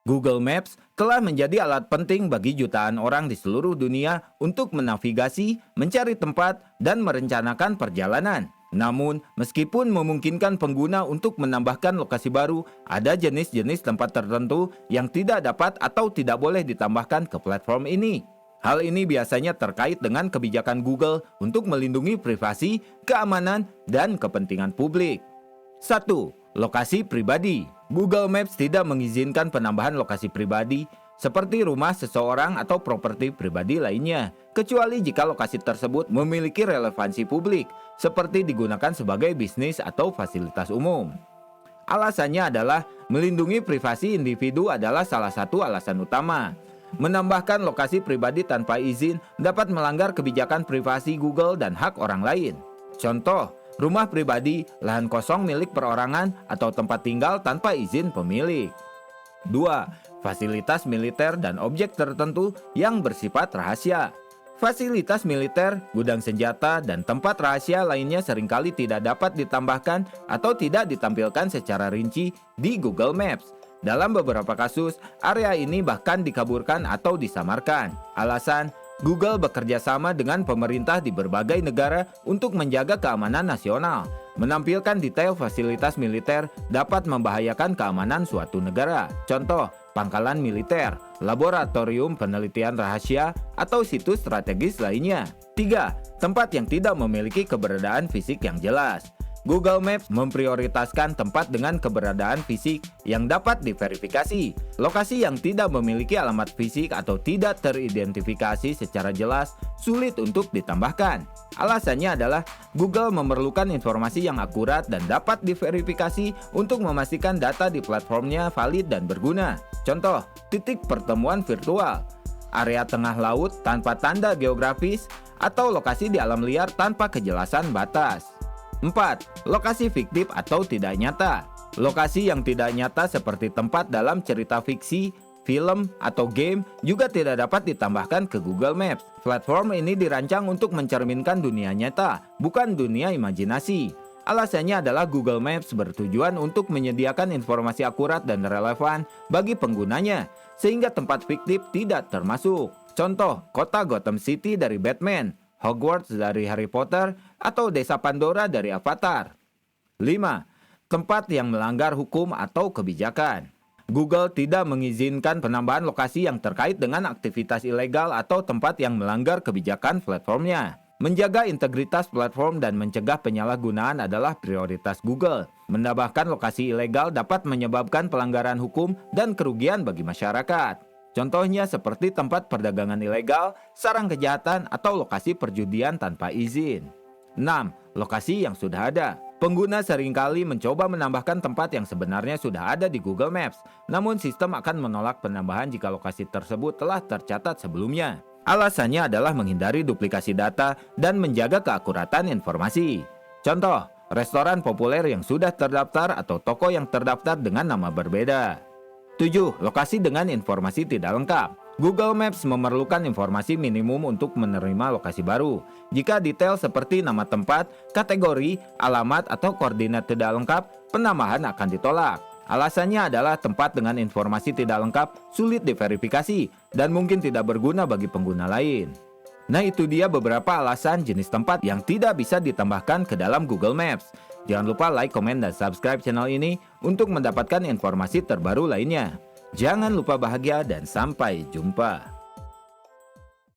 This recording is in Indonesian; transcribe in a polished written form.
Google Maps telah menjadi alat penting bagi jutaan orang di seluruh dunia untuk menavigasi, mencari tempat, dan merencanakan perjalanan. Namun, meskipun memungkinkan pengguna untuk menambahkan lokasi baru, ada jenis-jenis tempat tertentu yang tidak dapat atau tidak boleh ditambahkan ke platform ini. Hal ini biasanya terkait dengan kebijakan Google untuk melindungi privasi, keamanan, dan kepentingan publik. 1. Lokasi pribadi. Google Maps tidak mengizinkan penambahan lokasi pribadi seperti rumah seseorang atau properti pribadi lainnya, kecuali jika lokasi tersebut memiliki relevansi publik, seperti digunakan sebagai bisnis atau fasilitas umum. Alasannya adalah melindungi privasi individu adalah salah satu alasan utama. Menambahkan lokasi pribadi tanpa izin dapat melanggar kebijakan privasi Google dan hak orang lain. Contoh, rumah pribadi, lahan kosong milik perorangan, atau tempat tinggal tanpa izin pemilik. 2. Fasilitas militer dan objek tertentu yang bersifat rahasia. Fasilitas militer, gudang senjata, dan tempat rahasia lainnya seringkali tidak dapat ditambahkan atau tidak ditampilkan secara rinci di Google Maps. Dalam beberapa kasus, area ini bahkan dikaburkan atau disamarkan. Alasan, Google bekerja sama dengan pemerintah di berbagai negara untuk menjaga keamanan nasional. Menampilkan detail fasilitas militer dapat membahayakan keamanan suatu negara. Contoh, pangkalan militer, laboratorium penelitian rahasia, atau situs strategis lainnya. 3. Tempat yang tidak memiliki keberadaan fisik yang jelas. Google Maps memprioritaskan tempat dengan keberadaan fisik yang dapat diverifikasi. Lokasi yang tidak memiliki alamat fisik atau tidak teridentifikasi secara jelas sulit untuk ditambahkan. Alasannya adalah Google memerlukan informasi yang akurat dan dapat diverifikasi untuk memastikan data di platformnya valid dan berguna. Contoh, titik pertemuan virtual, area tengah laut tanpa tanda geografis, atau lokasi di alam liar tanpa kejelasan batas. 4. Lokasi fiktif atau tidak nyata. Lokasi yang tidak nyata seperti tempat dalam cerita fiksi, film, atau game juga tidak dapat ditambahkan ke Google Maps. Platform ini dirancang untuk mencerminkan dunia nyata, bukan dunia imajinasi. Alasannya adalah Google Maps bertujuan untuk menyediakan informasi akurat dan relevan bagi penggunanya, sehingga tempat fiktif tidak termasuk. Contoh, kota Gotham City dari Batman, Hogwarts dari Harry Potter, atau Desa Pandora dari Avatar. 5. Tempat yang melanggar hukum atau kebijakan. Google tidak mengizinkan penambahan lokasi yang terkait dengan aktivitas ilegal atau tempat yang melanggar kebijakan platformnya. Menjaga integritas platform dan mencegah penyalahgunaan adalah prioritas Google. Menambahkan lokasi ilegal dapat menyebabkan pelanggaran hukum dan kerugian bagi masyarakat. Contohnya seperti tempat perdagangan ilegal, sarang kejahatan, atau lokasi perjudian tanpa izin. 6. Lokasi yang sudah ada. Pengguna seringkali mencoba menambahkan tempat yang sebenarnya sudah ada di Google Maps, namun sistem akan menolak penambahan jika lokasi tersebut telah tercatat sebelumnya. Alasannya adalah menghindari duplikasi data dan menjaga keakuratan informasi. Contoh, restoran populer yang sudah terdaftar atau toko yang terdaftar dengan nama berbeda. 7. Lokasi dengan informasi tidak lengkap. Google Maps memerlukan informasi minimum untuk menerima lokasi baru. Jika detail seperti nama tempat, kategori, alamat, atau koordinat tidak lengkap, penambahan akan ditolak. Alasannya adalah tempat dengan informasi tidak lengkap sulit diverifikasi dan mungkin tidak berguna bagi pengguna lain. Nah, itu dia beberapa alasan jenis tempat yang tidak bisa ditambahkan ke dalam Google Maps. Jangan lupa like, komen, dan subscribe channel ini untuk mendapatkan informasi terbaru lainnya. Jangan lupa bahagia dan sampai jumpa.